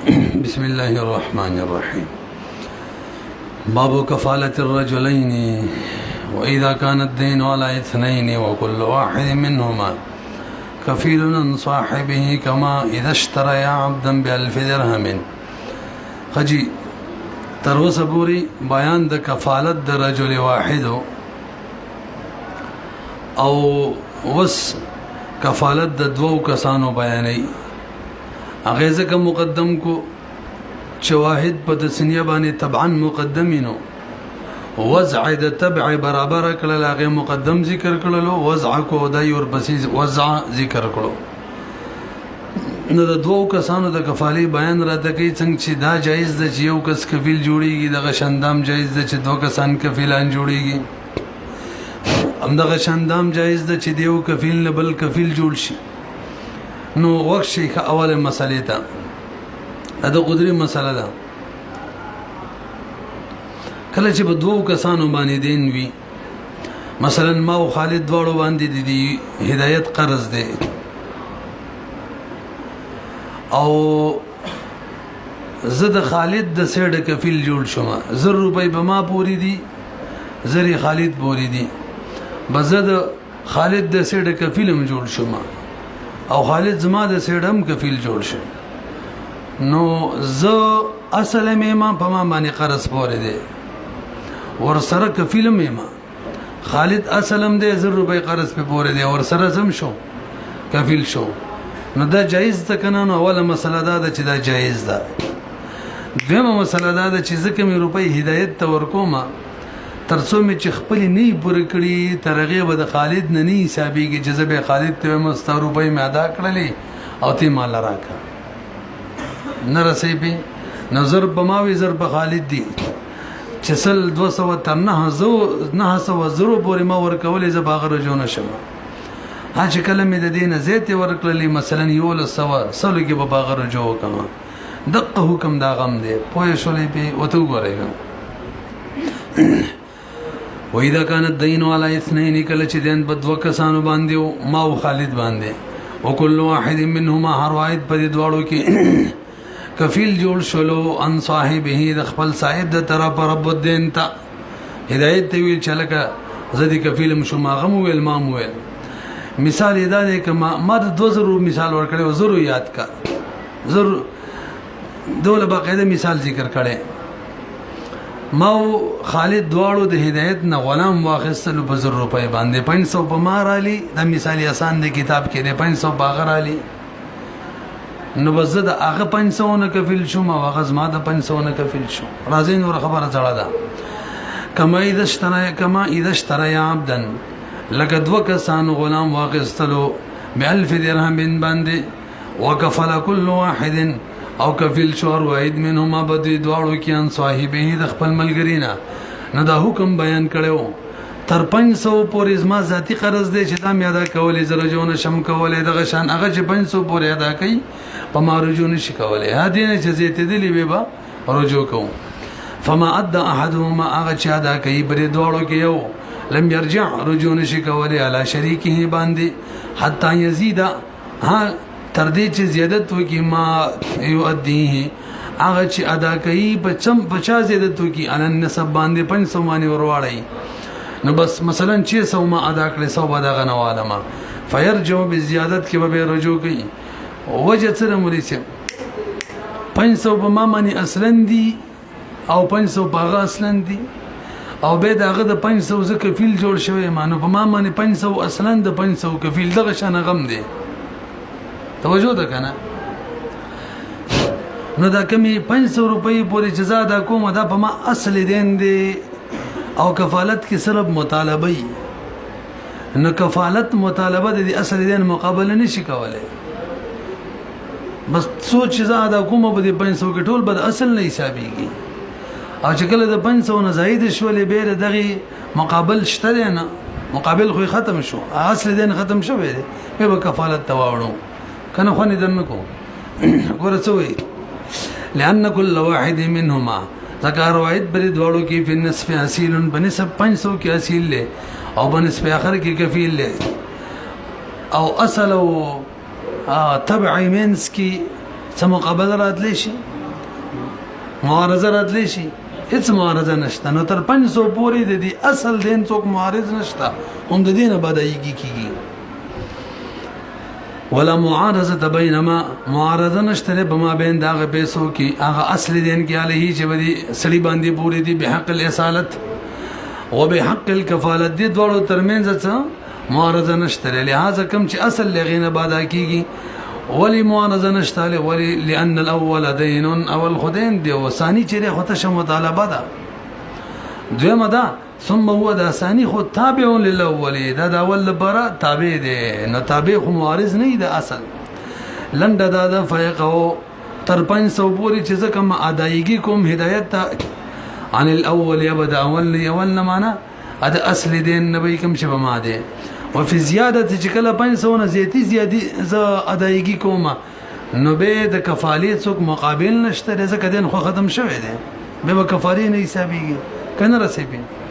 بسم الله الرحمن الرحيم. باب كفالة الرجلين وإذا كان الدين على اثنين وكل واحد منهما كفيل عن صاحبه كما إذا اشتريا عبدا ب1000 درهم. خجي تروس پوری بیان د کفالت د رجل واحد او وس کفالت د دوو کسانو بیانې هغه ځکه مقدم کو شواهد په تسنیه باندې طبعا مقدمینو وضع د تبع برابر کړل هغه مقدم ذکر کړلو وضع کو دای اور بسیز وضع ذکر کړو نو د دوو کسانو د کفالی بیان راته کوي څنګه چې دا جایز ده چې یو کس کفیل جوړیږي دغه شاندام جایز ده چې دوه کسان کفیلان جوړیږي همدغه شاندام جایز ده چې دیو کفیل نه بل کفیل جوړ شي نو وخت شي اوله مسلې ته دا قدرت مسله ده کله چې په دوو کسانو باندې دین وي مثلا ما او خالد دواړو باندې دي هدایت قرض ده او زد خالد د سیډ کفیل جوړ شوم 1000 روپۍ به ما پوری دي زری خالد پوری دي بزد خالد د سیډ کفیل هم جوړ شوم او خالد زما د سیډ هم کفیل جوړ شو نو ز اصل ما په ما باندې قرض پوری دي ور سره کفیل ما خالد اصلم د 1000 روپۍ قرض په پوری دي ور سره زم شو کفیل شو نو دا جایز ده کنه نو اوله مسله دا چې دا جایز ده دویمه مسله دا چې ځکه مې روپۍ هدایت ته ورکوم ترڅو مې چې خپل نه پوره کړی ترغه به د خالد نه حسابيږي چې زه به خالد ته مست روپۍ مې ادا کړلې او ته مال راکا نه رسې به نظر بماوي زر په خالد دي چې سل 200 تر 900 پورې ما ورکولې زه باغره جو نشم چې کله مې د دینه زیت ورکړلې مثلا یو له سلو کې به باغ رجوع کما دغه حکم دا غم دی پوه شولې به وته وګورئ و اذا كان الدين على اثنين کله چې دین په دوه کسانو باندې ما او خالد باندې وكل واحد منهما هر واحد په دې دواړو کې کفیل جوړ شلو ان صاحبه د خپل صاحب د طرف رب الدين ته هدایت دی ویل چلکه زدي کفیل مشو ما غم ویل ما ویل مثال دا دی که ما د 2000 مثال ورکړی زرو یاد کا زرو دوله باقاعده مثال ذکر کړي ما خالد دواړو د هدایت نه غلام واخستلو په 1000 روپۍ باندې 500 په مار علي د مثال آسان دی کتاب کې دی 500 باغر علي نو بزد هغه 500 نه کفیل شو ما واغز ما د 500 نه کفیل شو راځي نور خبره چړه ده کما اذا اشترى عبدا لکه دو کسان غلام واغستلو ب1000 درهم باندې وکفل كل واحد او کفیل شو واحد منهما بدی دواړو کې ان صاحبه د خپل ملګرینا نه دا حکم بیان کړو تر 500 پورې زما ذاتی قرض دی چې دا مې ادا کولې زره جون شم کولې دغه شان هغه چې 500 پورې ادا کړي په ما رجوع نشي کولې هدي نه چې زیات دی به رجوع کوم فما ادى احدهما هغه چې ادا کړي بری دواړو کې یو لم يرجع رجوع نشي کولې علی شریکه باندې حتی یزيد ها تر دې چې زیادت وکي ما یؤديه هغه چې ادا کوي په 50 زیادت وکي ان نسب باندې 500 باندې ورواړي نو بس مثلا 600 ما ادا کړې 100 ادا غنواله ما فيرجع بزیادت کې به رجوع کوي وجه سره مولي چې 500 په ما باندې اصلا دي او 500 په اصلا دي او به داغه د 500 ز کفیل جوړ شوی مانو په ما باندې 500 اصلا د 500 کفیل دغه شان غم دی توجه ده کنه نو دا کمی 500 روپۍ پورې جزا دا کومه دا په ما اصل دین دی او کفالت کې صرف مطالبه نو کفالت مطالبه د اصل دین مقابله نشي کولای بس سوچ جزا دا کومه به 500 کې ټول به اصل نه حسابيږي او چې کله د 500 نه زائد شولې به دغه مقابل شته نه مقابل خو ختم شو اصل دین ختم شو به کفالت تواړو کنه خو نه درنکو ورڅوي لأن كل واحد منهما ذکر واحد بری دوړو کې په نصف اصیل بنسب 500 کې اصیل له او بنسب اخر کې کفیل له او اصل او تبع منس کې څه مقابله راتلی شي معارضه راتلی شي هیڅ معارضه نشته نو تر 500 پورې د دې اصل دین څوک معارض نشته هم د دینه بدایږي کیږي ولا معارضه بینما معارضه نشته به ما بین داغه پیسو کې هغه اصل دین کې علیه چې بدی سړي باندې پوری دي بحق الاصالت وبحق الكفالت دي دوړو ترمنځ څه معارضه نشته لہذا کوم چې اصل لغینه بادا کیږي ولی معارضه نشته ولی لان الاول دین اول خدین دی او ثانی چې خو ته مطالبه ده دویمه ده ثم هو دا ثاني خو تابع للاول دا د اول لپاره تابع دی نو تابع خو معارض نه دی اصل لنډه دا د فیقو تر 500 پوری چې کوم ادایګي کوم هدایت عن الاول يبدا اول نه معنا دا اصل دین نبی کوم چې ما دی وفي زیاده چې کله 500 نه زیاتی ز ادایګي کوم نو به د کفالیت څوک مقابل نشته ځکه دین خو ختم شوی دی به کفاری نه حسابيږي کنه رسېږي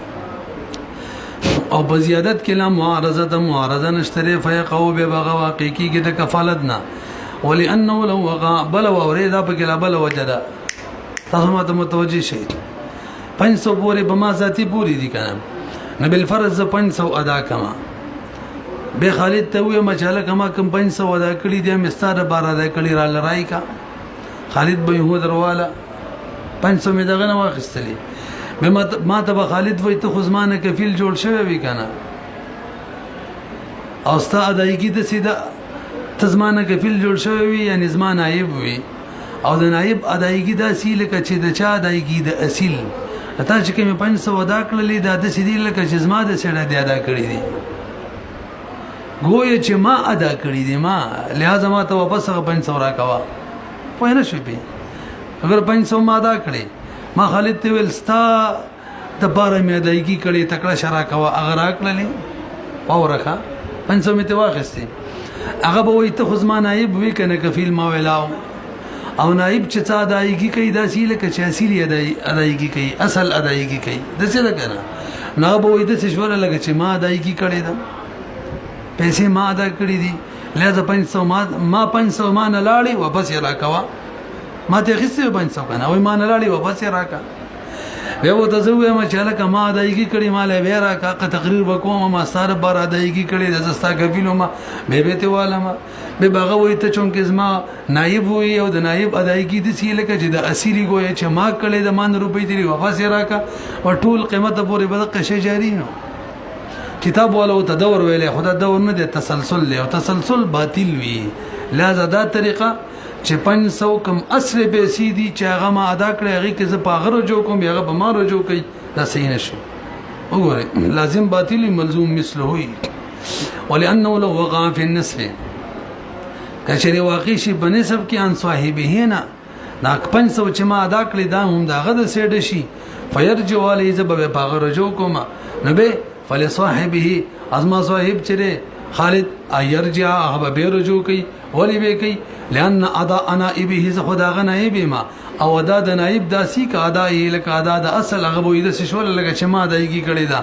او بزیادت کې لا معارضه نشته فیقو به بغا واقع کیږي د کفالت نه ولانه لو وقع بل اوريدا په کې لا بل وجدا تاسو ماته متوجي شئ 500 پورې به ما ذاتی پوری دي کنه نه بل فرض 500 ادا کما به خالد ته وې مچاله کما کم 500 ادا کړی دي مستاره بار ادا کړی را لړای کا خالد به هو درواله 500 می دغه نه واخستلی ما ته خالد وای ته خزمانه کفیل جوړ شوی وی کنه او ستا ادایګي د سیده تزمانه کفیل جوړ شوی وی یعنی زمان نائب وی او د نائب ادایګي د اصل کچې د چا ادایګي د اصل اته چې کوم 500 ادا کړلې د سیدی لکه چې زما د سړه دی ادا کړی دي ګویا چې ما ادا کړی دي ما لہذا ما ته واپس 500 راکوا پوه نه شوی اگر 500 ما ادا کړی ما خالد ته ویل ستا د بار مې ادایګي کړي تکړه شرا کوا اگر اکللې او راخه 500 می ته واخستې هغه به وي ته خو نائب وی کنه کفیل ما ویلاو او نائب چې څا ادایګي کوي دا سیله کې چې اصلي ادایګي کوي اصل ادایګي کوي د څه ده کنه نو به وي د څه شوره لګ چې ما ادایګي کړي دا پیسې ما ادا کړې دي لہذا 500 ما 500 ما نه لاړې واپس یې راکوا ما ته غیسه 500 کنه وای ما نه لاړې واپس یې راکا به و ته زوې ما چې لکه ما ادایګي کړې مال به راکا که تقریر وکوم ما سره بار ادایګي کړې د زستا کفیلو ما به ته والما به باغه وای ته چون کې زما نائب وای او د نائب ادایګي د سی لکه چې د اصلي ګوي چې ما کړې د مان روپې دی واپس یې راکا او ټول قیمت پورې بدقه شي جاری نو کتاب ولو تدور ویلې خدا دور نه دي تسلسل له او تسلسل باطل وی لہذا دا طریقه چې 500 کم اصل به سیدی چې هغه ما ادا کړی هغه کې ز پاغره جو کوم هغه به ما رجو کوي دا صحیح نشو وګوره لازم باطل ملزوم مثله وي ولانه لو وقع في النصف کچری واقع شي بنسب کې ان صاحبه نه دا 500 چې ما ادا کړی دا هم دا غد سیډ شي فيرجو علی ز به پاغره جو کوم نه به فلصاحبه ازما صاحب چره خالد ايرجع هغه به رجوع کوي ولی به کوي لان ادا نائبه ز خدا غنائب ما او ادا د نائب داسي کا ادا لك ادا د اصل هغه وې د شول لګه چې ما دایږي کړي دا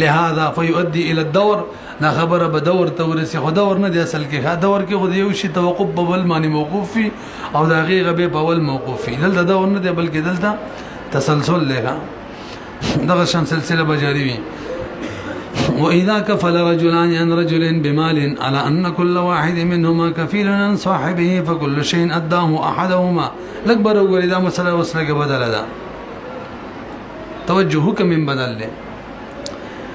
لہذا فيؤدي الى الدور دا خبره به دور تورسي خو دور نه دی اصل کې دور کې خو یو شی توقف بول معنی موقوف فی او دا غیغه به بول موقوف فی دلته دور نه دی بلکې دلته تسلسل لها دغه شان سلسله بجاری وي وإذا كفل رجلان عن رجل بمال على أن كل واحد منهما كفيل عن صاحبه فكل شيء أداه أحدهما لكبر وقال إذا مسألة وصلك بدل هذا توجهك من بدل له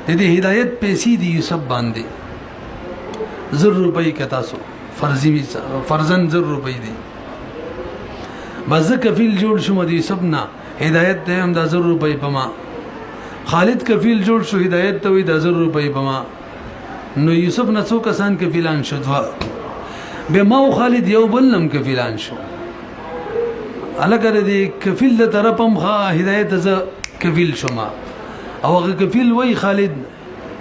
دې هدایت پیسې دي یوسف باندې 1000 روپۍ کتاسو فرضاً 1000 روپۍ دي بس کفیل جوړ شو مدي سبنا هدایت ته هم 1000 روپۍ پما خالد کفیل جوړ شو هدایت ته وي 1000 روپۍ پما نو یوسف نه څو کسان کفیلان شو به ما او خالد یو بلنم کفیلان شو الګره دي کفیل له طرفم هدایت ز کفیل شوما او هغه کفیل وای خالد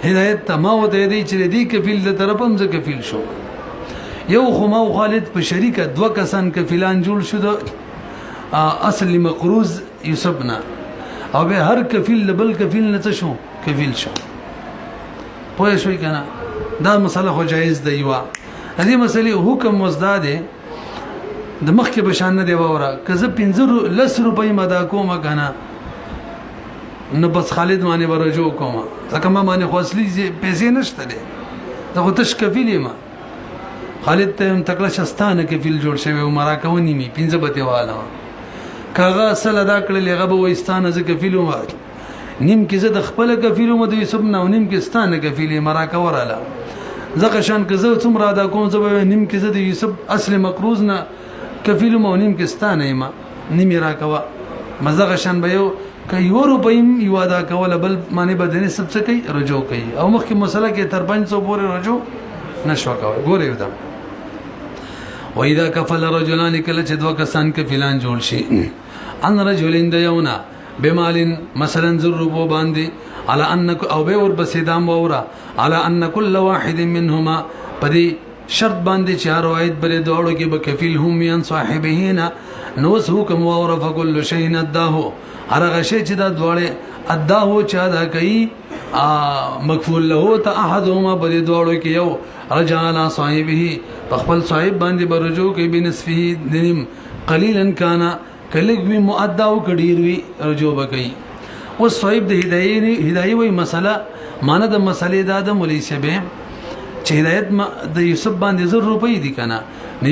هدایت ته ما وته دی چې دی کفیل له طرفم ز کفیل شو یو خو ما او خالد په شریکه دوه کسان کفیلان جوړ شو د اصل مقروض یوسف نه او به هر کفیل بل کفیل نه شو کفیل شو پوه شوي کنه دا مسله خو جایز دی وا هدي مسلې حکم مزداده د مخکې بشان نه دی وره که زه 15 روپۍ مدا کوم کنه نو بس خالد باندې ورجو کوم ځکه ما باندې خو اصلي پیسې نشته دي زه خو تش کفیل یم خالد ته هم تکړه شستانه کفیل جوړ شوی او مرا کوونی می 15 بته والا کاغه اصل ادا کړل هغه به وستانه ز کفیل و نیم کې زه د خپل کفیل و د یوسف نه نیم کې ستانه کفیل مرا کوراله زکه شان که زه څومره ادا کوم زه نیم کې زه د یوسف اصل مقروض نه کفیل مو نیم کې ستانه ما نیم را کوا مزغه شان به یو که یو روپۍ یو ادا کوله بل معنی بدنه سب څه کوي رجوع کوي او مخکې مسله کې تر 500 پورې رجوع نشو کوي ګوره یو دم واذا كفل رجلان کله چې دوه کسان کفیلان جوړ شي ان رجلین دیونا بمال مثلا ذربو باندې على انك او به ور بسیدام وورا على ان كل واحد منهما پدې شرط باندې چې روایت بلې دوړو کې به کفیل هم ين صاحبهنا نو حکم وورا فكل شيء اداه هرغه شی چې دا دوړې اداه چا دا کوي مکفول له ته احدهما بلې دوړو کې یو رجال صاحبه خپل صاحب باندې برجو کې بنصفه دنم قليلا كان کلګ وی مؤدا او کډیر وی رجو بکئی او صاحب د هدايه وی مسله مانه د مسلې دا د مولوی شبه چې هدایت د یوسف باندې 100 روپۍ دي کنه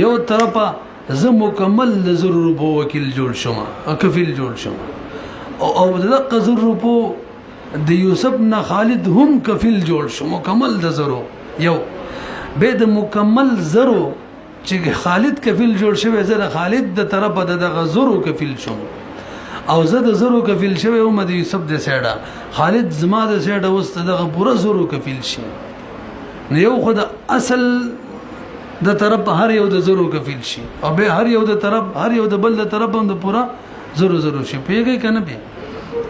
یو طرفه زه مکمل د 100 روپو وکیل جوړ شوم او کفیل جوړ شوم او دغه 100 روپو د یوسف نه خالد هم کفیل جوړ شو مکمل د 0 یو به د مکمل 0 چې خالد کفیل جوړ شوی زه خالد د طرفه د غزرو کفیل شوم او زه د زرو کفیل شوی او د یوسف د سیډه خالد زما د سیډه وست د پوره زرو کفیل شي نو یو خود اصل د طرف هر یو د زرو کفیل شي او به هر یو د طرف هر یو د بل د طرف هم د پوره زرو شي پیږي کنه به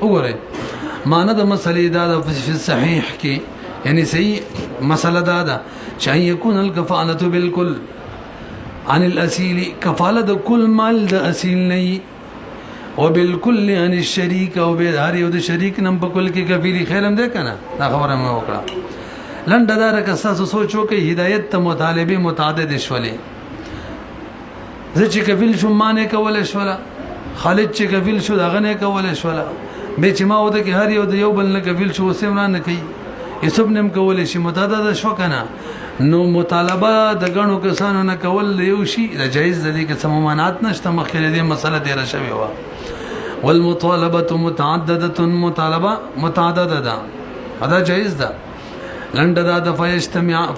وګوره معنی د مسلې دا د صحیح کې یعنی صحیح مسله دا چې يكون الكفاله بالکل عن الاسيل كفاله د کل مال د اصیل نه وبالكل عن الشريك او به هر یو د شریک نم په کل کې کفیلی خیرم ده کنه دا خبره مې وکړه لنډه دار کساسو سوچو کې هدایت ته مطالبه متعدد شولې زه چې کفیل شوم مانه کول شولا خالد چې کفیل شو دغه نه کول شولا به چې ما وته کې هر یو د یو بل نه کفیل شو سمران نه کوي یسب نم کول شي متعدد شو کنه نو مطالبه د غنو کسانو نه کول یو شی د جایز د دې کې سممانات نشته مخکې دې مسله ډیره شوی و والمطالبه متعدده مطالبه متعدده ده دا جایز ده لنډه دا د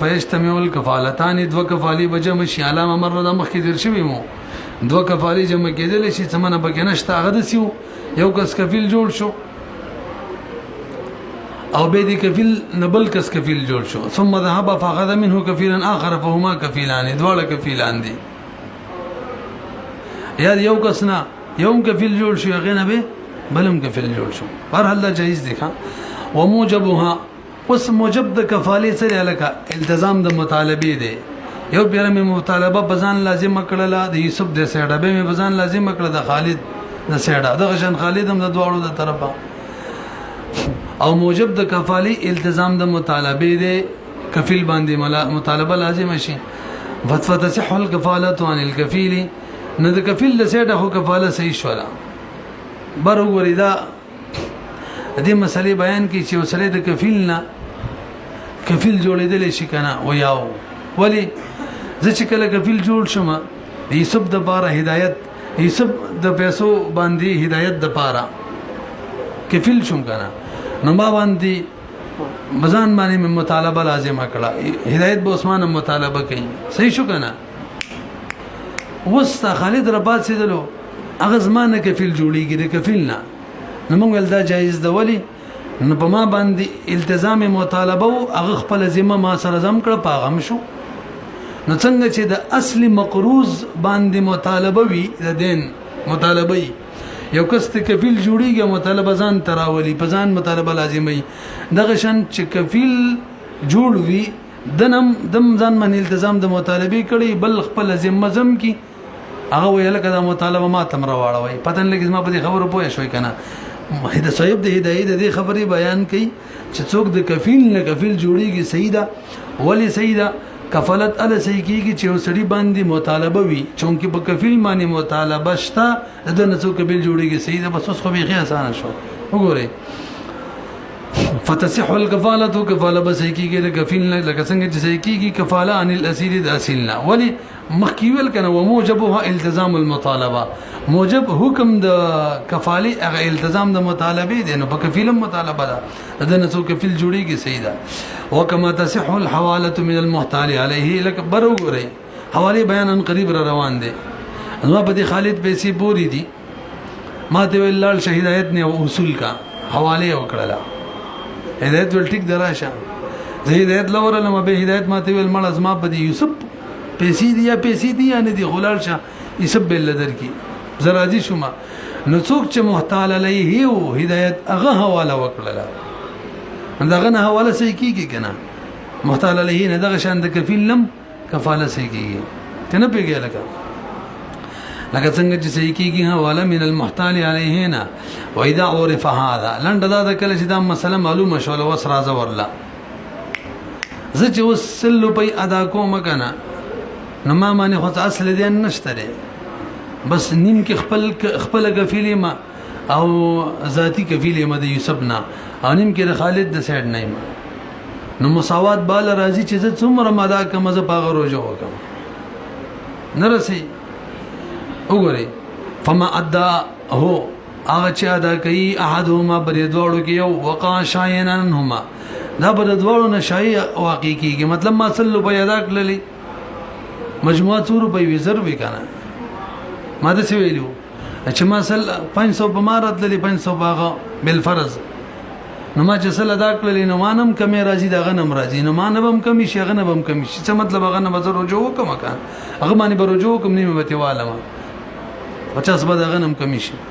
فیشتمع الکفالتان دو کفالی بجمع شي علامه مره د مخکې در شوی مو دو کفالی جمع کېدل شي څمنه بګ نشته هغه د سیو یو کس کفیل جوړ شو او به دي کفیل نبل کس کفیل جوړ شو ثم ذهب فاخذ منه كفيلا اخر فهما كفيلان دواړه کفیلان دي یا یو کس نه یو کفیل جوړ شو هغه نه به بلم کفیل جوړ شو پر هله جایز دي ښا وموجبها اوس موجب د کفاله سره لکه التزام د مطالبه دي یو بیر مې مطالبه بزان لازم کړله د یوسف د سیډه به مې بزان لازم کړله د خالد د سیډه د غشن خالد هم د دواړو د طرفه او موجب د کفاله التزام د مطالبه دي کفیل باندې مطالبه لازم شي فتتصح الكفاله عن الكفيل نه د کفیل د سیډه خو کفاله صحیح شولا بر وردا دې مسلې بیان کی چې وسلې د کفیل نه کفیل جوړېدل شي کنه ویاو ولی زه چې کله کفیل جوړ شم یوسف د بار هدایت یوسف د پیسو باندې هدایت د پاره کفیل شم کنه نو ما باندې بزان باندې مطالبه لازم کړه هدایت به عثمان مطالبه کوي صحیح شو کنه وستا خالد رباط سیدلو هغه زمانه کفیل جوړیږي د کفیل نه نو موږ ول دا جایز ده ولی نو په ما باندې التزام مطالبه او هغه خپل ذمہ ما سره زم کړ پاغم شو نو څنګه چې د اصلي مقروض باندې مطالبه وي د دین مطالبه یو کس ته کفیل جوړیږي مطالبه ځان تراولي په ځان مطالبه لازمي دغه شان چې کفیل جوړ وي دنم دم ځان باندې التزام د مطالبه کړي بل خپل ذمہ زم کی هغه ویل کدا مطالبه ما تم راوړوي پتن لګي ما په دې خبرو پوه شوي کنه هدا صاحب د هدايت د خبري بیان کړي چې څوک د کفیل نه کفیل جوړیږي سیدا ولی سیدا کفالت ال صحیح کیږي چې وسړي باندې مطالبه وي چونکه په کفیل باندې مطالبه شته د نڅو کبیل جوړیږي صحیح ده بس اوس خو به آسان شو وګورئ فتصح الكفاله كفاله بس کیږي د کفیل نه لکه څنګه چې صحیح کیږي کفاله عن الاسير د اصلنا ولی مخکیول کنه وموجبها التزام المطالبه موجب حکم د کفاله هغه التزام د مطالبه دي نو په کفیل مطالبه ده د نڅو کفیل جوړیږي صحیح ده وكما تصح الحواله من المحتال عليه لك برو غري حواله بیان قریب را روان دي نو په دې خالد پیسې پوری دي ما ته ویل شهیدایت نه اصول کا حواله وکړه هدایت ول ټیک دراشه زه هدایت لور لمه به هدایت ما ته ویل مړ ازما په دې یوسف پیسې دي یا نه دي غلال شه یوسف بل در کی زراجی شوما نو څوک چې محتال علیه او هدایت هغه حواله وکړه دغه نه حواله صحیح کیږي کنه محتال علیه نه دغه شان د کفیل لم کفاله صحیح کیږي کنه پیږي لکه څنګه چې صحیح کیږي حواله من المحتال علیه نه و اذا عرف هذا لنډ دا د کله چې دا مسله معلومه شول وس راز ورلا زه چې وسلو په ادا کوم کنه نو ما باندې خو اصل دې نشته بس نیم کې خپل کفیل ما او ذاتی کفیل ما د یوسف نه او نیم کې خالد د سیډ نه نو مساوات بال راځي چې زه څومره ماده کوم زه پاغه روزه وکم نرسي وګورئ فما ادا هو هغه چې ادا کوي احدهما بر دوړو کې یو وقع شایننهما دا بر دوړو نه شای واقع کیږي مطلب ما سلو په ادا کړلې مجموعه څور په وزر وکنه ما د څه ویلو چې ما سل 500 په مارت للی 500 باغه بل فرض نو ما چې سل ادا کړلې نو مانم کمې راځي دا غنم راځي نو مانبم کمی شي غنبم کمی شي څه مطلب غنه بزر رجوع کوم کان هغه باندې برجو کوم نیمه بته والما 50 بد غنم کمی شي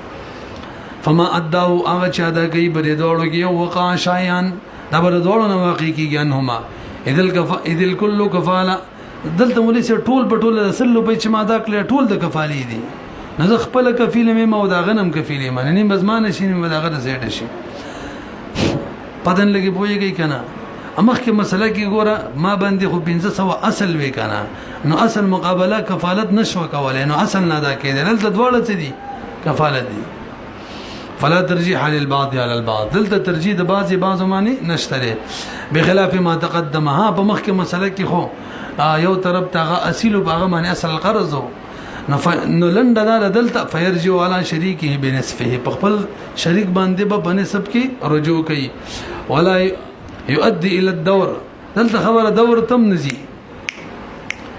فما اداو هغه چې ادا کوي بر دوړو کې یو وقع شایان دا بر دوړو نه واقع کیږي انهما اذل کل کفاله دلته ولې سه ټول په ټول رسل په چې ما دا کړل ټول د کفالې دي نه خپل کفیل مې مو دا غنم کفیل مې نه بزمانه شي نه دا غره زیات شي پدن لګي پويږي کنه امخ کې مسله کې ګوره ما باندې خو 1500 اصل وې کنه نو اصل مقابله کفالت نشو کولای نو اصل نه دا کېدل دلته دواړه څه دي کفالت دي فلا ترجيح للبعض على البعض دلته ترجیح د بعض معنی نشته بخلاف ما تقدم ها په مخ کې مسله کې خو یو طرف ته اصل باغه معنی اصل قرض نو لند دار دلته فيرجو على شريكه بنصفه په خپل شریک باندې په بنسب کې رجوع کوي ولا يؤدي الى الدور دلته خبره دور تم نزي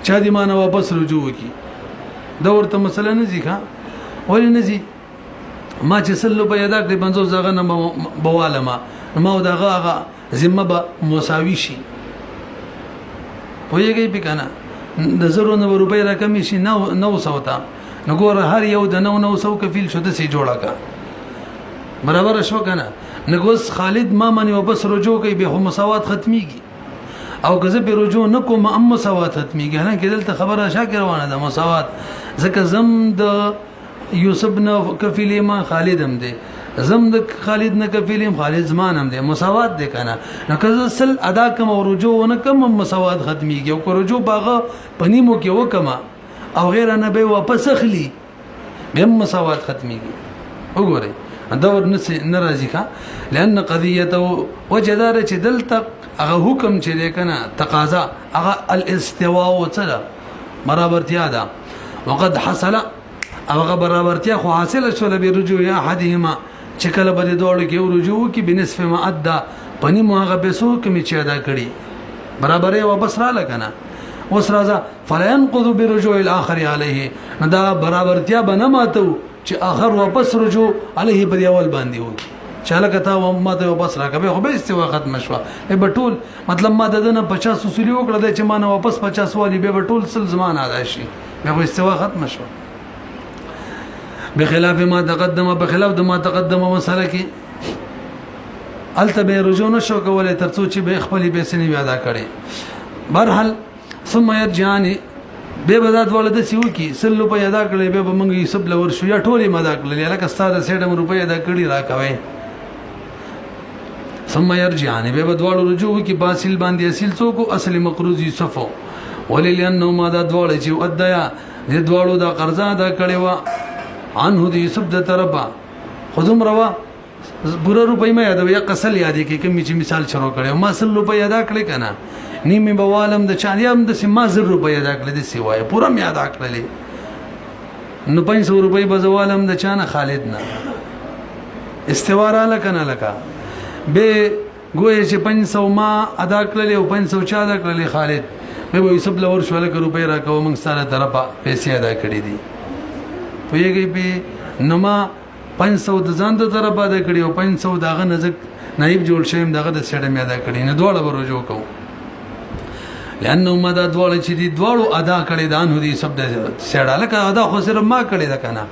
چا دي معنی واپس رجوع کی دور ته مسله نزي ښا ولې نزي ما چې سلو په یاده کې 50 زغه نه بواله ما دغه ذمه به مساوي شي پوهیږي په کنه د زرو نه روپۍ رقم شي 900 تا نو ګور هر یو د 900 کفیل شو د سي جوړه کا برابر شو کنه نګوس خالد ما منی واپس رجوع کوي به مساوات ختميږي او که زه به رجوع نکوم ام مساوات ختميږي نه کې دلته خبره شاکر روانه ده مساوات ځکه زم د یوسف نه کفیل ما خالد هم دی زم د خالد نه کفیلم خالد زمان هم دی مساوات دی کنه نو که سل ادا کوم او رجوع نه کوم مساوات ختميږي او که رجوع باغه پنیمو کې وکما او غیر نه به واپس اخلي به مساوات ختميږي وګورئ دور ناراضي کا لان قضيه وجدار چې دلته هغه حکم چې کنه تقاضا هغه الاستواء وڅلا برابرتیا ده وقد حصل هغه برابرتیا خو حاصله شول به رجوع احدهما چې کله به دوړ کې رجوع کې بنصف ما ادا پنی موغه پیسو کې چې ادا کړي برابرې واپس را لکنه اوس راځه فلينقض برجوع الاخر عليه دا برابرتیا بنه ماتو چې اخر واپس رجوع عليه په دیوال باندې وي چاله کته و ماته واپس راکبه خو به استوا ختم شو به ټول مطلب ما دنه 50 اصول وکړه چې ما نه واپس 50 والی به ټول سل زمان ادا شي به استوا ختم شو بخلاف ما تقدم بخلاف ما تقدم مساله کې التبه رجوع نشو کولای ترڅو چې به خپل به سنې ادا کړي برحال ثم يرجعان به بدات ولده سیو کی سلو په ادا کړي به موږ یې سب لور شو یا ټولې ماده کړل لکه ستاره 7 روپۍ ادا کړي راکوي ثم يرجعان به بدوالو رجوع کی باصل باندې اصل څوک اصل مقروض یوسف ولې لأنه ما دا دواړه چې ودیا دې دواړو دا قرضه ادا کړې وه عنه د یوسف د طرفه خو دومره وه پوره روپۍ مه یادوه یا قسل یادې کې کوم چې مثال شروع کړی ما 100 روپۍ ادا کړې که نه نیمې به والم د چا یا همداسې ما 1000 روپۍ ادا کړې داسې وایه پوره مې ادا کړلې نو 500 روپۍ به زه والم د چا نه خالد نه استوا راله که نه لکه بې ګویا چې 500 ما ادا کړلې او 500 چا ادا کړلې خالد بیا به یوسف له ورشو لکه روپۍ راکوه موږ ستا له طرفه پیسې ادا کړې دي پوهېږئ پې نو ما 500 د ځان د طرفه ادا کړي او 500 د هغه نه زه نایب جوړ شوی یم د هغه د سیډه مې ادا کړي نه دواړه به رجوع کوو لأنه ما دا دواړه چې دي دواړو ادا کړي د عنه د یوسف د سیډه لکه ادا خو صرف ما کړې ده که نه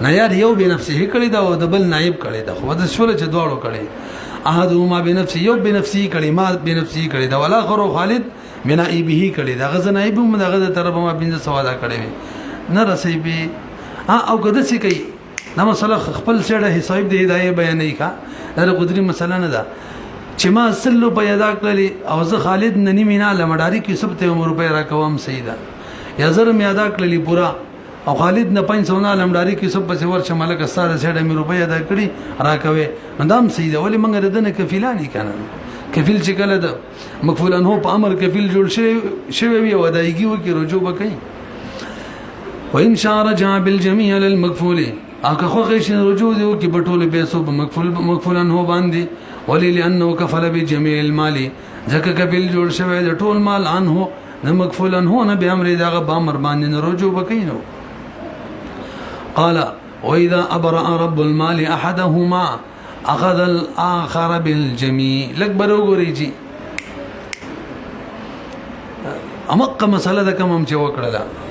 نه یار یو بنفسه کړي ده او د بل نایب کړي ده خو بده شوله چې دواړو کړي احدهما بنفسه یو بنفسه کړي ما بنفسه کړي ده والآخر خالد بنائبه کړي ده هغه زه نایب هم د هغه د طرفه ما 500 ادا کړی وي نه رسوي پې او که داسې کوي دا مسله خپل سیډه حساب د هدایې بیانوي کا دا قدري مسله نه ده چې ما 100 روپۍ ادا کړلې او زه خالد نه نیمې نه علم ډاري کې یوسف ته 1 روپۍ راکوم صحیح ده یا 1000 مې ادا کړلې پوره او خالد نه 500 نه علم ډاري کې یوسف پسې ورشه ملک ستا د سیډه مې روپۍ ادا کړي راکوې نو دا هم صحیح ده ولې موږ د ده نه کفیلانې که نه کفیل چې کله ده مکفول انهو په امر کفیل جوړ شوی وي او ادایګي وکړي رجوع به کوي وإن شاء رجع بالجميع للمكفول اګه خو غیشن رجوع دی کی بټول پیسو په مکفولن هو باندې ولې لانه کفل بجميع المال ځکه کفل جوړ شوی د ټول مال عنه د مکفولن هو نه به امر دغه بامر باندې رجوع وکینو قال واذا ابرأ رب المال احدهما اخذ الاخر بالجميع لک بروګوري جی امق مسله د کوم چې وکړه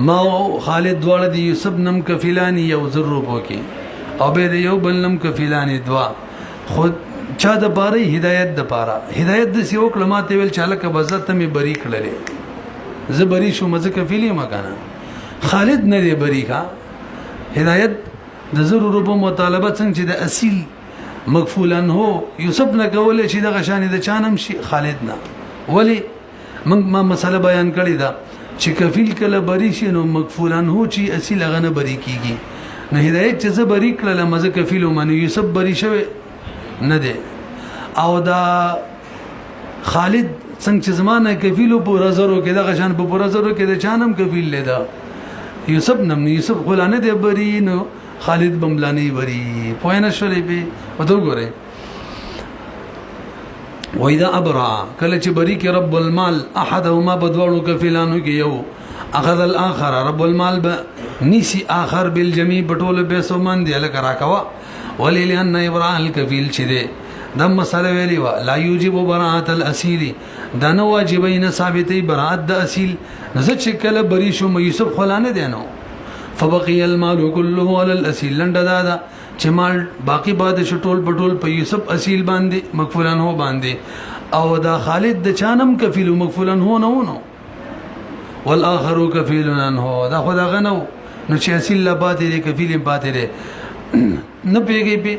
ما خالد دواړه د یوسف نم کفیلانی یو 100 روپو کې او به د یو بل نم کفیلانی دوا خود چا د پاره هدایت د پاره هدایت د سیو کلمات ویل چاله ک بزت می بری کړلې ز بری شو مزه کفیلی مکانه خالد نه دی بری کا هدایت د 100 روپو مطالبه څنګه چې د اصیل مغفولن هو یوسف نه کول شي د غشانې د چانم شي خالد نه ولی ما مسله بیان کړی دا چې کفیل کله بری شي نو مغفولن هو چې اصل غنه بری کیږي نه هدایت چې زه بری کړل مزه کفیل ومنو یوسف بری شوی نه دی او دا خالد څنګه چې زمانه کفیل په رزرو کې د غشان په رزرو کې د چانم کفیل لیدا یوسف نم یوسف غلانه دی بری نو خالد بملانی بری پوینه شولې به وته ګوره واذا ابرا کله چې بری کې رب المال احدهما بدوړو کفیلانو کې یو اخذ الاخر رب المال نسی اخر بالجميع بټول به سومن دی لکه راکوا ولل ان ابراء الكفيل چې دی د مسله ویلی وا لا یوجب براءه الاسیل دا نو واجبین ثابتې براءت د اصیل نزه چې کله بری شو یوسف خلانه دی نو فبقي المال كله على الاسیل لنډه دا چې مال باقی بعد شټول پټول په یوسف اصیل باندې مغفولن هو باندې او دا خالد د چانم کفیل مغفولن هو نو والاخر کفیل هو دا خدا غنو نو چې اصیل لا باندې کفیل باندې نه پیږي په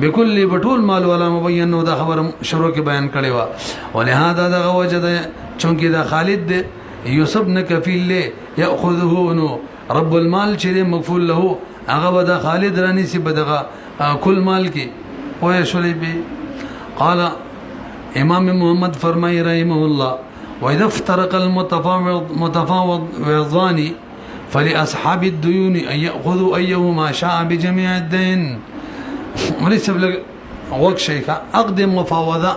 بكل بټول مال ولا مبين نو دا خبر شروع کې بیان کړي وا ولهدا دا وجد چونکه دا خالد یوسف نه کفیل له یاخذه نو رب المال چې مغفول له هغه د خالد رانی سی بدغه کل مال کې پوهه شولې به قال امام محمد فرمای رحمه الله واذا افترق المتفاوضان فلاصحاب الديون ان ياخذوا ايهما شاء بجميع الدين وليس بلغ وقت شيخ اقدم مفاوضه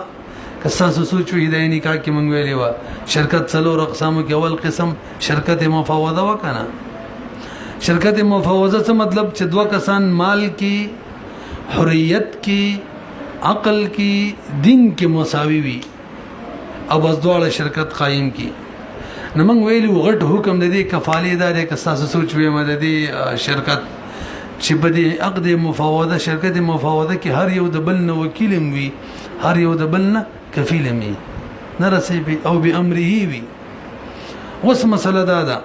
کساس سوچ وی دیني کا کی منګ ویلی وا شرکت څلور اقسامو کې اول قسم شرکت مفاوضه وکنه شرکت مفاوضه څه مطلب چې دوه کسان مال کې حریت کې عقل کې دین کې مساوي وي او بس دواړه شرکت قائم کی نو موږ ویلو غټ حکم د دې کفاله دار کساس سوچ وی مدد شرکت چې په دې عقد مفاوضه شرکت مفاوضه کې هر یو د بل نه وکیل وي هر یو د بل نه کفیل وي نه رسېږي او به امره وي اوس مسله ده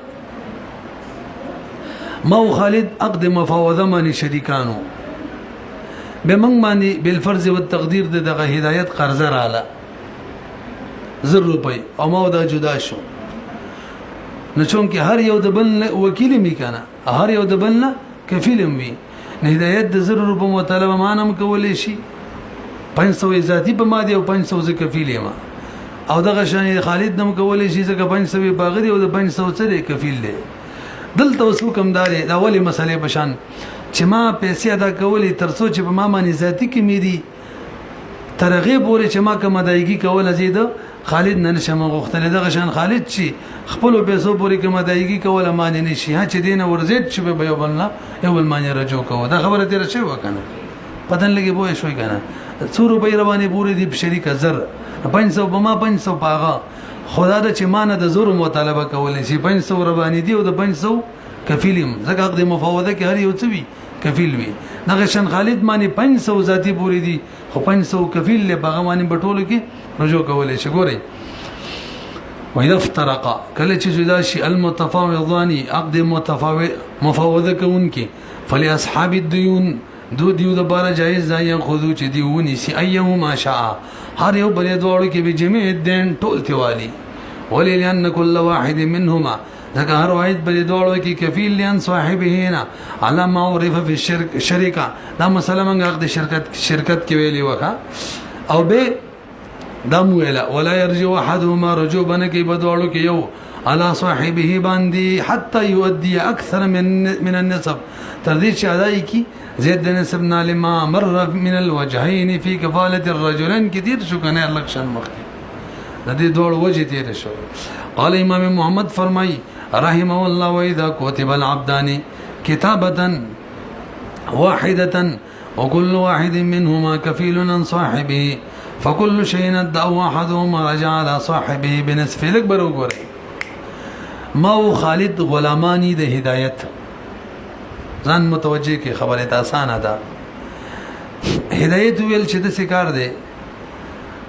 ما خالد عقد مفاوضه باندې شریکانو به موږ باندې بالفرض والتقدير دغه هدایت قرض رااله 100 روپۍ او ما دا جدا شو نو چونکې هر یو د بل وکیل می کنه هر یو د بل نه کفیل وي نه هدایت د 100 روپو مطالبه مانم کولې شي 500 ذاتی په ما دی او 500 ز کفیل ما او دغه شان خالد نم کولې شي ځکه 500 باغری او د 500 سره کفیل دی دلته وسو کمداري دا اولی مسلې بشان چې ما پیسې ادا کولې ترڅو چې په ما باندې ذاتی کې مې دي ترغه پورې چې ما کوم ادایګي کول ازید خالد نن شم غختل دغه شان خالد چې خپل پیسو پورې کوم ادایګي کول معنی نشي ها چې دینه ورزید چې به یو بلنا یو بل معنی رجو کو دا خبره تیر شي وکنه پدن لګي بوې شوي کنه 100 روپۍ رواني پورې دی شریک زر 500 بما 500 پاغه خدا د چې مان د زور مطالبه کولې شي 500 رواني دی او د 500 کفیلم زګه عقد مفاوضه کې هر یو څه وی کفیل وی دغه شان خالد معنی 500 ذاتی پوری دي خو 500 کفیل له باغ معنی بټول کې رجوع کولې شي ګوري واذا افترق کله چې جدا شي المتفاوضان عقد مفاوضه کوونکې فلاصحاب الديون دو دیو د بار جایز ځای خودو چې دیونی سی ايهم ما شاء هر یو بل دوړو کې به جمع دین ټول تیوالی ولئن كل واحد منهما ذکر هر واحد بل دوړو کې کفیل لئن صاحبه هنا على ما عرف في الشرك شرکا دا مسله موږ د شرکت کې ویلی وکا او به دم ویلا ولا يرجو احدهما رجوبا کې بدوړو کې یو على صاحبه باندې حتى يؤدي اكثر من النصف تر دې چې اداي کی زید نسبنا لما مر من الوجهين في كفاله الرجلين كثير شو کنه لکشن مخکې د دې دوړ وجه تیر شو قال امام محمد فرمای رحمه الله واذا كتب العبدان كتابه واحده وكل واحد منهما كفيل عن صاحبه فكل شيء ادعى احدهما رجع على صاحبه بنصف الاكبر وګورئ ما خالد غلامانی د هدایت ځان متوجه کې خبره ته اسانه ده هدایت ویل چې د سکار دی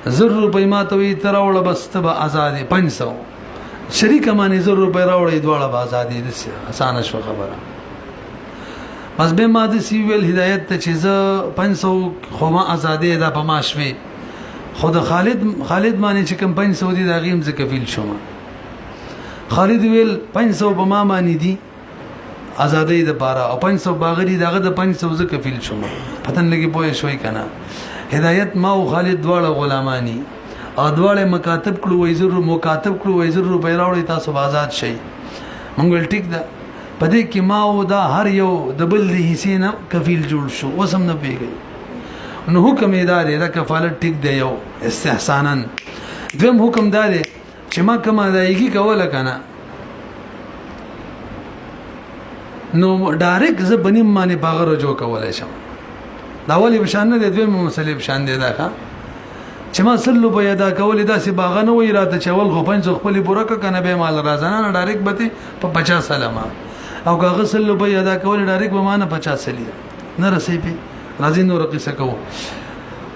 100 روپۍ ماته وی تراوړه بس ته آزادي 500 شریک معنی 100 روپۍ راوړې دواړه به آزادي دي اسانه شو خبره بس به ماده سی ویل هدایت ته چې 500 خو ما آزادي ده په ماشوي خود خالد معنی چې کم 500 دي دا غیم ز کفیل شوم خالد ویل 500 په ما معنی دي آزادۍ د پاره او 500 باغری دغه د 500 ز کفیل شوم پتن لګي پوه شوي کنه هدایت ما او خالد دواړه غلامانی او دواړه مکاتب کړو وایزر مکاتب کړو وایزر روپۍ راوړی تاسو آزاد شئ مونږ ټیک ده پدې کې ما او دا هر یو د بل د حصے نه کفیل جوړ شو وسم نه پیږي نو حکم ادارې دا کفالت ټیک دی یو استحسانا دویم حکم دار چې ما کوم ادایګي کوله کنه نو ډایرک ز بنیم معنی باغ رجوع کولای شم دا ولی بشان نه د دوی مسلې بشان دی دا چې ما سلو په ادا کولې دا سی باغ نه وی راته چول خو پنځه خپل برکه کنه به مال راځنه ډایرک به په 50 سلامه او هغه سلو په ادا کولې ډایرک به مانه 50 سلی نه رسې په راځي نور قصه کوو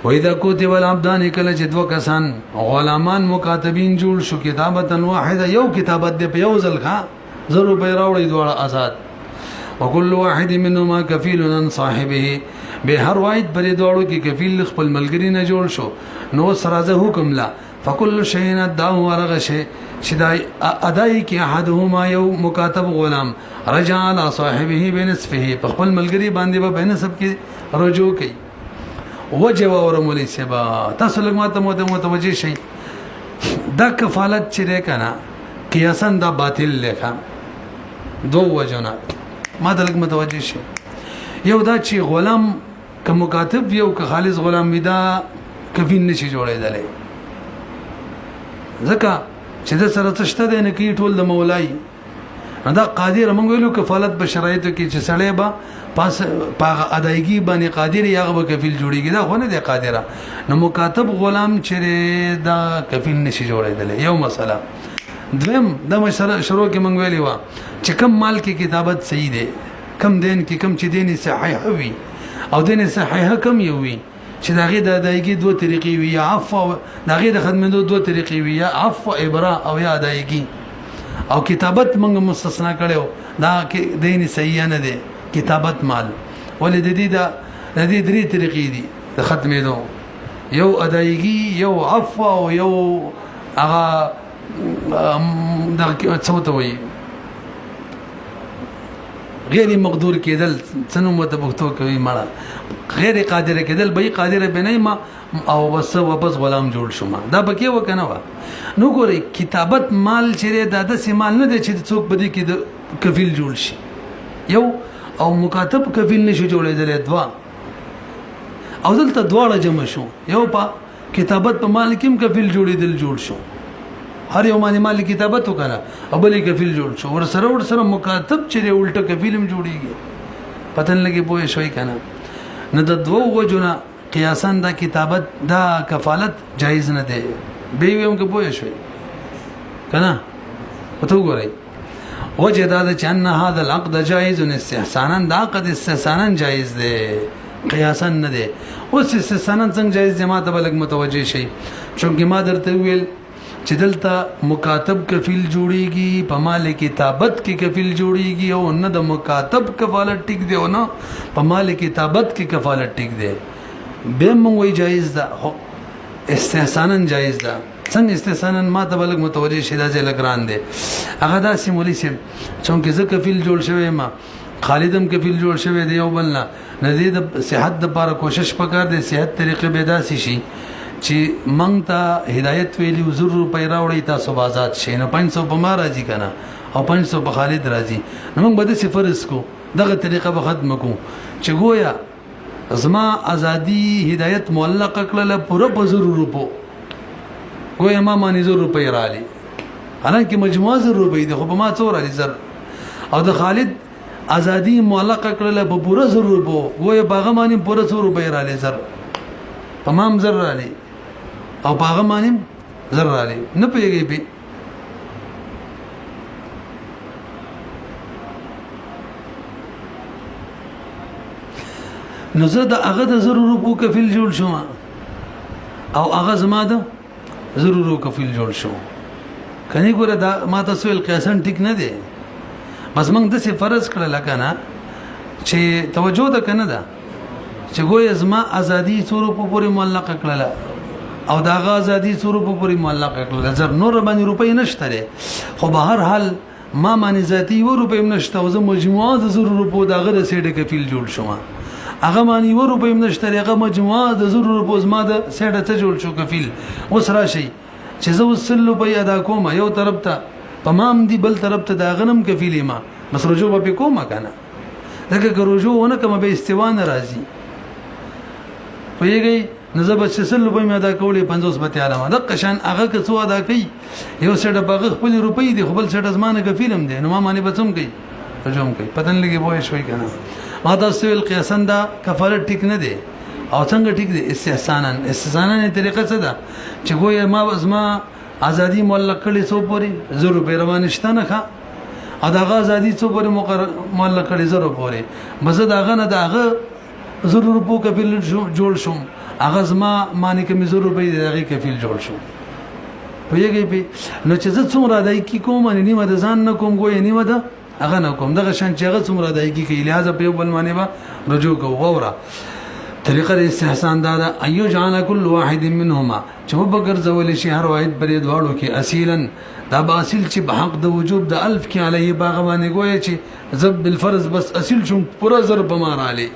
وإذا كتب العبدان کله چې دوه کسان غلامان مکاتبین جوړ شو کتابه واحده یو کتابت دی په یو ځل ښا زرو به راوړي دواړه آزاد وكل واحد منهما كفيل عن صاحبه به هر واحد پر دوړو کې کفیل خپل ملګری نه جوړ شو نو سرازه حکم لا فكل شيء ادعى ورغ شيء شدای ادای کې احدهما یو مکاتب غلام رجع على صاحبه بنصفه خپل ملګری باندې به بنصف کې رجوع کوي وجه ورمولې سبا تاسو لږ ماته متوجه شئ دا کفالت چې کنه قیاسا دا باطل لیکه دو وجونه ما دلګ متوجه شي یو دا چې غلام که مکاتب یو که خالص غلام ودا کفین نشي جوړېدلې ځکه چې د سره تشته د نه کی ټول د مولای دا قادر موږ ویلو کفالت په شرایطو کې چې سړی با پاس پاغه ادایګي باندې قادر یا به کفیل جوړیږي دا خو نه دی قادره نو مکاتب غلام چې دا کفیل نشي جوړېدلې یو مسله دویم د مشره شروع کې موږ ویلی و چې کم مال کې کتابت صحیح دی کم دین کې کم چې دین صحیح وي او دین صحیح کم یو وي چې داغه د ادایګي دوه طریقې وي عفو داغه د خدمتو دوه طریقې وي عفو ابراء او یا ادایګي او کتابت موږ مستثنا کړو دا کې دین صحیح نه دی کتابت مال ولې د دې د دې درې طریقې دي د ختمېدو یو ادایګي یو عفو او یو هغه دا څه ته وي غیر مقدور کېدل څنګه مو ته پښتو کوي مړه غیر قادر کېدل به قادر بنای ما او بس واپس غلام جوړ شوم دا پکې وکنه وا نو ګوري کتابت مال چیرې دا د سیمال نه دی چې څوک بدی کې کفیل جوړ شي یو او مکاتب کفیل نشي جوړېدل دوا او دلته دواړه جمع شو یو په کتابت په مال کې کفیل جوړېدل جوړ شو هر یو باندې مال کتابت وکړه او بلې کفیل جوړ شو ور سره مکاتب چې الټه کفیلم جوړیږي پتن لګي پوه شوي کنه نه د دوه وجونه قیاسا دا کتابت دا کفالت جایز نه دی به ویم که پوه شوي کنه وته وګورئ وجه دا چې ان هذا العقد جائز استحسانا دا عقد استحسانا جایز دی قیاسا نه دی اوس استحسانا څنګه جایز دی ما ته بلګ متوجه شي چونکه ما درته ویل چې دلته مکاتب کفیل جوړیږي په مال کتابت کې کفیل جوړیږي او نه د مکاتب کفالت ټیک دی او نه په مال کتابت کې کفالت ټیک دی به مونږ وی جایز ده استحسانا جایز ده څنګه استحسانا ما ته بلګ متوجه شي دا ځل ګران دی هغه دا سیمولی سیم چونکه زه کفیل جوړ شوی ما خالدم کفیل جوړ شوی دی یو بلنا ندی د صحت د لپاره کوشش وکړ د صحت طریقې به داسي شي چې مونږ ته هدایت ویلی 100 روپۍ راوړی تاسو آزاد شئ نه 500 په ما راځي کنه او 500 په خالد راځي نو موږ به د صفرس کو دغه طریقه به ختم کو چې گویا زما ازادي هدایت معلق کړل پوره په 100 روپو گویا ما باندې 100 روپۍ رالی حالانکه مجموعه 100 روپۍ ده خو په ما څو راځي زر او د خالد ازادي معلق کړل په پوره 100 روپو گویا باغه باندې پوره 100 روپۍ رالی زر تمام زر رالی او باغه باندې زر رالی نه پیږي به نو زه د هغه د 100 روپو کفیل جوړ شوم او هغه زما د 100 روپو کفیل جوړ شو کني ګوره دا ما تاسو ول قیاسن ټیک نه دی بس موږ د څه فرض کړل کنه چې توجه ده کنه دا چې ګویا زما ازادي 100 روپو پورې معلق کړل او دا غا ازادي 100 روپو پورې معلق کړل زر نور باندې روپۍ نشته خو به هر حال ما باندې ذاتی و روپۍ نشته او زه مجموعه د 100 روپو دا غره سیډه کفیل جوړ شوم هغه باندې و روپۍ نشته هغه مجموعه د 100 روپو زما د سیډه ته جوړ شو کفیل اوس راشي چې زه وسل روپۍ ادا کوم یو طرف ته تمام دی بل طرف ته دا غنم کفیل ما بس رجوع به کوم کنه دغه رجوع ونه کوم به استوا نه راځي پوهیږي نزب سل روپۍ مې ادا کولې 50 به تعالی ما د قشان هغه که څو ادا کوي یو سړی باغ خپل روپۍ دی خپل سړی زمانه کفیلم دی نو ما باندې بچم کوي رجوع کوي پتن لګي وای شوي کنه ما تاسو ول قیاسن دا کفاره ټیک نه دی او څنګه ټیک دی استحسانا طریقه څه ده چې ګویا ما زما ازادي معلق کړي څو پوري 100 روپۍ روان شته نه ښه اداغه ازادي څو پوري معلق کړي 100 پوري بس داغه نه داغه 100 روپو کفیل جوړ شوم هغه زما معنی کې 100 روپۍ دغه کفیل جوړ شو پوهیږي په نو چې زه څومره دای کی کوم ان نیمه د ځان نه کوم ګویا نیمه ده هغه نه کوم دغه شان چې هغه څومره دای کی کې لہذا په بل معنی به رجوع کو غوره طریقه د استحسان دا ایو جعل كل واحد منهما چې وبګر زول شي هر واحد پرې دواړو کې اصیلا دا به اصل چې به حق د وجوب د الف کې علیه باغ باندې ګویا چې زب بالفرض بس اصل شو پورا ضرب بمار علی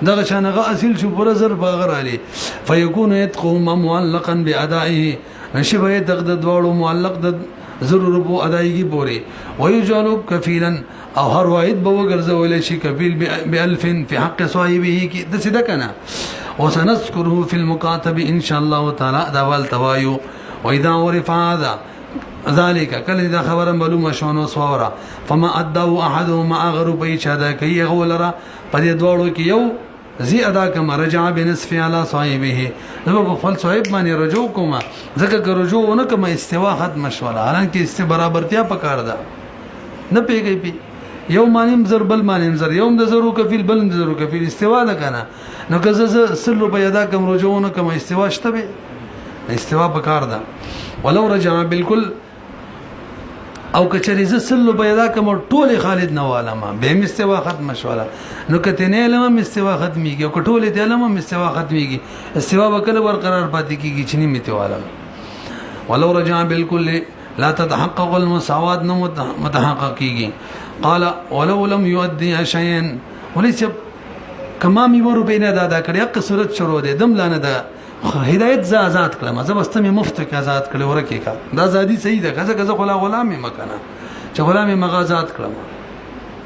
دغه شانغه اصل شو پورا ضرب باغر علی فیکون يتقوم معلقا بادائه نشبه دغه دواړو معلق د ضرورت ادایګي پوري ويجعل كفيلا او هر واحد به وګرځول شي کفیل ب1000 في حق صاحبه کی د څه کنه وسنذكره في المكاتب ان شاء الله تعالى دا ول توایو واذا ورف هذا ذلك کله دا خبره معلومه شونه سوورا فما ادوا احدهما اغرب شهدا کوي غولرا په دوړو کې یو زی ادا کما رجع بنصف على صاحبه نو په خپل صاحب باندې رجوع کوما ځکه که رجوع ونه کوم استوا ختم شولا حالانکه است برابرتیا پکار ده نه پیږي پی یو مانیم زر بل مانیم زر یوم د زرو کفیل بل د زرو کفیل استوا ده کنه نو که زه 100 روپۍ ادا کوم رجوع ونه کوم استوا شته به استوا پکار ده ولو رجع بالکل او کچری ز سلو پیدا کوم ټوله خالد نواله ما به مستوا ختم شواله نو کته نه علم مستوا ختميږي او ټوله ته علم مستوا ختميږي استوا وکړه برقرار پاتې کیږي چې نه متواله ولو رجع بالکل لا تتحقق المساوات نو متحقق کیږي قال ولو لم يؤدي شيئا وليس کما می ورو بین ادا کړی حق صورت شروع دی دم لانه ده هدایت ز آزاد کړم زه بس ته مفت کې آزاد کړی ورکه کا دا ازادي صحیح ده کزه کزه غلام مکنه چې غلام مغازات کړم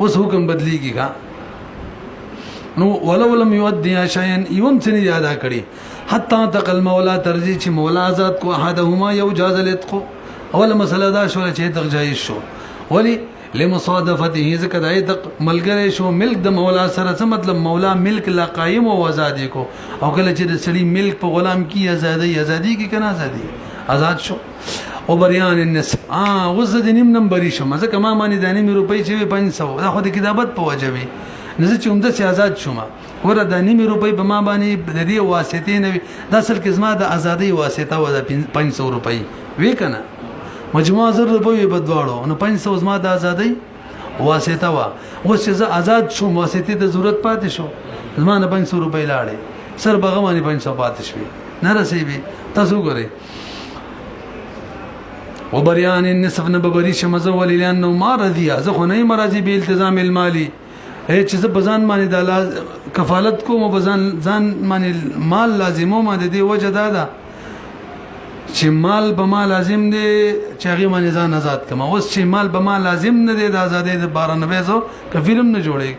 اوس حکم بدلیږي کا نو ولو لم يؤدي شيئا يوم سني ادا کړی حتی تقل مولا ترجی چې مولا آزاد کو احدهما یو جاز الاتق اول مسله دا شو چې تق جایز شو ولی لمصادفته ذکر ایتق ملګری شو ملک د مولا سره څه مطلب مولا ملک لا قائم او آزادی کو او کله چې د سړي ملک په غلام کی آزادی کی کنه آزاد شو او بریان النصف وزد نیم نمبر شو مزه کما معنی د نیم روپۍ چې 500 دا خو د کتابت په وجبي نزه چې عمده سي آزاد شوم ور د نیم روپۍ په ما باندې د دې واسطې نه د اصل کې زما د آزادۍ واسطه و د 500 روپۍ وی کنه مجموعه زر روپۍ په دواړو نو 500 زما د آزادۍ واسطه وا اوس چې زه آزاد شوم واسطې د ضرورت پاتې شو زما نه 500 روپۍ لاړې سر بغوانی 500 پاتې شوې نه رسېږي تاسو ګورئ وبريان النصف نببري شمزه وليلانه ما رضي زه خو نه مرضي به التزام المالي چې زه بزان باندې د کفالت کوم بزان ځان باندې مال لازمو ما د دې وجه دا چې مال به ما لازم دی چې هغه باندې ځان آزاد کما اوس چې مال به ما لازم نه دی د آزادۍ د 9200 کفیلم نه جوړي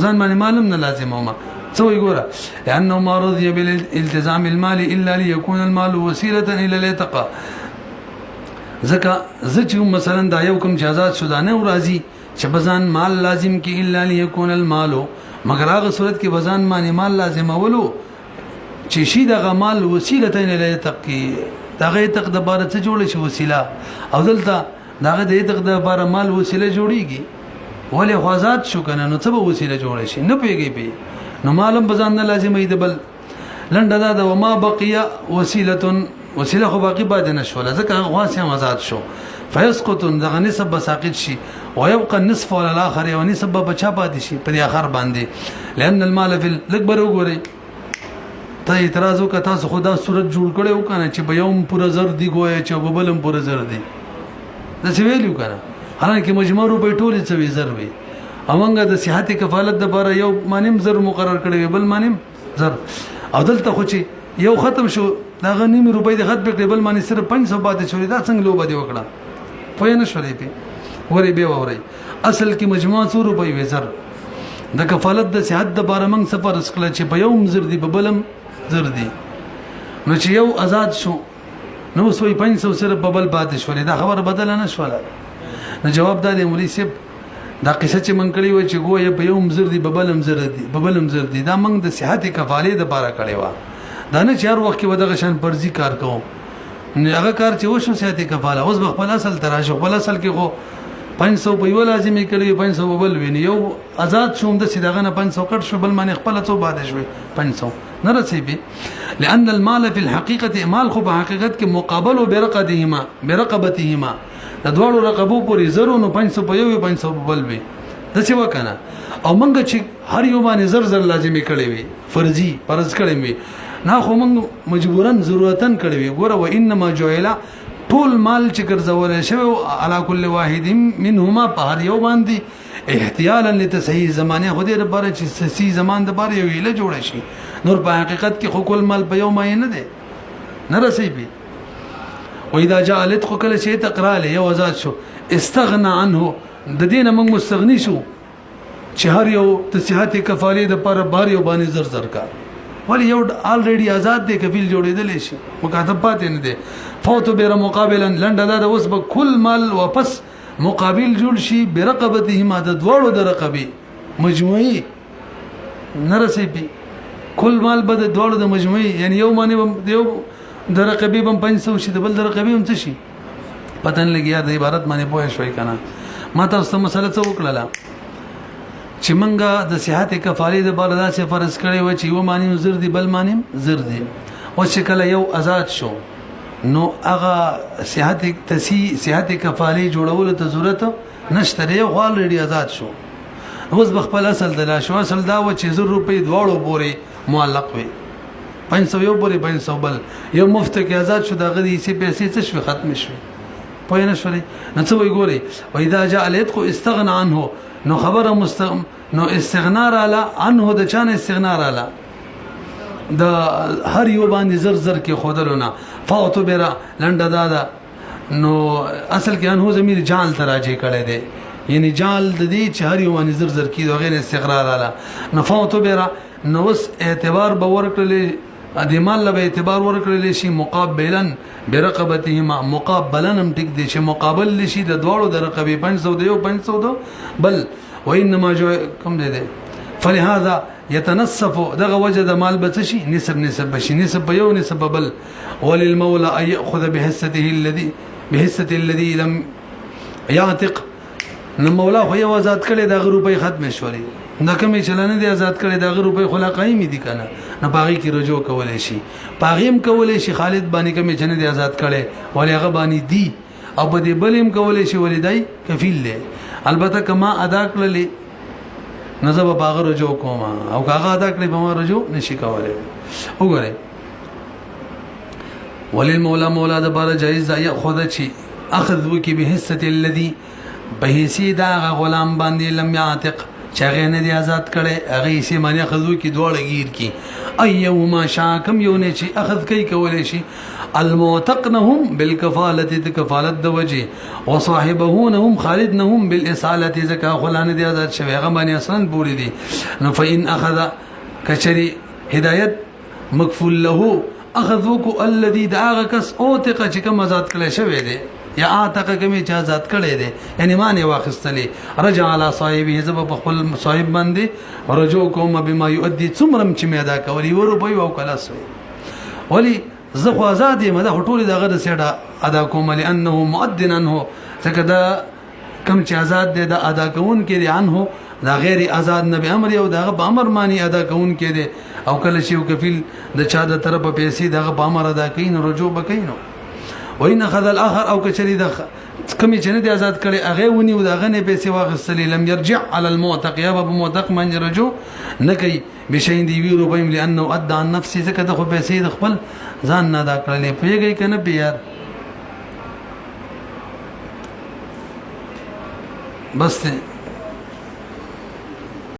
ځان باندې مالم نه لازم ما سوي ګوره لانه ما رضي بالالتزام المالي الا ليكون المال وسيله الى الاتقاء زکه زچ مثلا دا یو کوم آزاد شدانه او راضي چې بزان مال لازم کې الا ليكون المال مگر هغه صورت کې بزان باندې مال لازم اولو چې شي د مال وسیله نه لتقي دغه تق د بار څه جوړ شي وسیله او دلته دغه د تق د بار مال وسیله جوړیږي ولې خوازات شو کنه نو څه به وسیله جوړ شي نه پیږي پی نو مالم بزان نه لازم ای دبل لنډه دا د وما بقيه وسیله خو باقی بعد نه شو لکه غواس هم آزاد شو فيسقط دغه نسب بساقط شي ويبقى النصف على الاخر او نسب بچا پاتې شي په اخر باندې لان المال في الاكبر وګوري ته اعتراض وکړه تاسو خدا صورت جوړ کړي وکنه چې به یوم پر زر دی ګویا چې ببلم پر زر دی دا څه ویلو کنه حالانکه مجموع روپې ټولې څه زر وي امنګ د صحت کفالت د لپاره یو مانیم زر مقرر کړي بل مانیم زر او دلته خو چې یو ختم شو دا غنیم روپۍ د خط په بل مانی صرف 500 پاتې شوې دا څنګه لوبه دی وکړه پوه نه شولې په ورې به ووري اصل کې مجموعه 100 روپۍ وې زر د کفالت د صحت د بار منګ سفر اسکله چې په یوم زر دی په بلم زر دی نو چې یو آزاد شو نو سوې 500 صرف په بل پاتې شولې دا خبر بدل نه شوله نو جواب دا دی مولوی صاحب دا قصه چې من کړی و چې ګویا په یوم زر دی په بلم زر دی په بلم زر دی دا منګ د صحت کفالې د بار کړی و دا نه چار وخت کې ودغه شان پرځي کار کوم نه هغه کار چې وشو سیاتي کفاله اوس خپل اصل تراشه خپل اصل کې خو 500 په یو لازمي کړی 500 بل ویني یو آزاد شوم د سیدغه نه 500 کټ شو بل معنی خپل څو باندې شوي 500 نه رسېږي لأن المال في الحقيقه مال خو په حقیقت کې مقابل برقبتهما د دوړو رقبو پورې زرو نو 500 په یو 500 بل وي د څه وکنه او منګه چې هر یو باندې زر لازمي کړی وي فرض کړی وي نه خو موږ مجبورن ضرورتن کړی وي ګوره و انما جعل ټول مال چې ګرځول شوی علی کل واحد منهما په هر یو باندې احتیالا لتصحیح زمانه خو دې لپاره چې صحیح زمان د لپاره یو ویله جوړ شي نور په حقیقت کې خو کل مال په یو مای نه دی نه رسېږي و اذا جاء الاتق کله شی تقرا له یو آزاد شو استغنى عنه د دینه موږ مستغنی شو چې هر یو تصحیح کفاله د لپاره بار یو باندې زر کار ولی یو الریډي آزاد دی کفیل جوړېدل شي مکاتب پاتې نه دی فوت بیر مقابلا لنډه دا اوس به کل مال واپس مقابل جوړ شي برقبتهما د دوړو د رقبي مجموعي نه رسېږي کل مال به د دوړو د مجموعي یعنی یو معنی یو د رقبي بم 500 شي د بل د رقبي هم څه شي پتن لګیا د عبارت باندې پوه شوي کنه ما تاسو مسله څه وکړه چې منګه د صحت کفاله د بار داسې فرض کړي و چې یو معنی زر دی بل معنی زر دی او چې کله یو آزاد شو نو هغه صحت کفاله جوړولو ته ضرورت نشته یو غالډي آزاد شو اوس بخپل اصل د لا شو اصل دا و چې زر روپۍ دواړو پورې معلق وي 500 یو پورې 500 بل یو مفت کې آزاد شو دغه دې پیسې څه شو ختم شو پوه نه شولې نو څه وایي ګورئ واذا جاء العتق استغنى عنه نو خبره نو استغنا راله عنه د چا نه استغنا راله د هر یو باندې زر زر کې خودلونه فاعتبر لنډه دا نو اصل کې انه ضمیر جال تراجه کړي دي یعنی جال د دې چې هر یو باندې زر زر کې دغه استقرار رااله نو فاعتبر نو اس اعتبار باور کړل د مال له اعتبار ورکړل شي مقابلا برقبتهما مقابلا هم ټیک دي چې مقابل شي د دواړو د رقبې 500 یو 500 بل وانما جو کم دي فلهذا يتنصف دغه وجه د مال بچ شي نسب بشي نسب یو نسب بل وللمولى ان ياخذ بحصته الذي لم يعتق نو مولا خو یو آزاد کړي د روپۍ ختم شولې دا کومې چلنه دي آزاد کړي د روپۍ خلا قائم دي کنه نه باغی کی رجوع کولای شي پاغیم کولای شي خالد باندې کومې چنه دي آزاد کړي ولې هغه باندې دي او په دې بلیم کولای شي ولدای کفیل له البته کما ادا کړلې نظر باغ رجوع کوم او هغه ادا کړي به ما رجوع نشي کولای وګوره وللمولى مولا د بار جایز یا خود چی اخذ وکي به حصه الذي بهيسي دا غلام باندې لم يعتق چاغه نه دي آزاد کړي هغه سي معنی اخذو کی دوړ گیر کی ايوما شاکم یو نه چی اخذ کوي کولای شي المعتقنهم بالكفاله كفاله دوجه وصاحبهونهم خالدنهم بالاصاله زکا غلان دي آزاد شوی هغه باندې اصلا پوری دي نو فإن اخذ کچري هدایت مکفول له اخذوک الذي داغ کس اوتق چې کوم آزاد کړي شوی دی یا اعتق کمی چې آزاد کړي دي یعنی معنی واخستلې رجع على صاحبه زب په خپل صاحب باندې رجوع کوم بما يؤدي څومره چې میدا کوي ورو په یو کلاس ولی زخو آزاد مده ټول دغه د سیډه ادا کوم لانه مؤذن عنه څنګه دا کم چې آزاد دي د ادا کون کې دي عنه دا غیر آزاد نبی امر یو دغه په امر معنی ادا کون کې دي او کله شی کفیل د چا د طرف پیسې دغه په امر ادا کین رجوع بکینو وین اخذ الاخر او کچری د کمی چې نه دي آزاد کړي هغه ونی او دغه نه پیسې واغستلې لم يرجع على المعتق یا به معتق من رجوع نکي بشین دی وی روپیم لانه ادى عن نفسه زکه د خو پیسې د خپل ځان نه ادا کړلې پیږي کنه بیا بس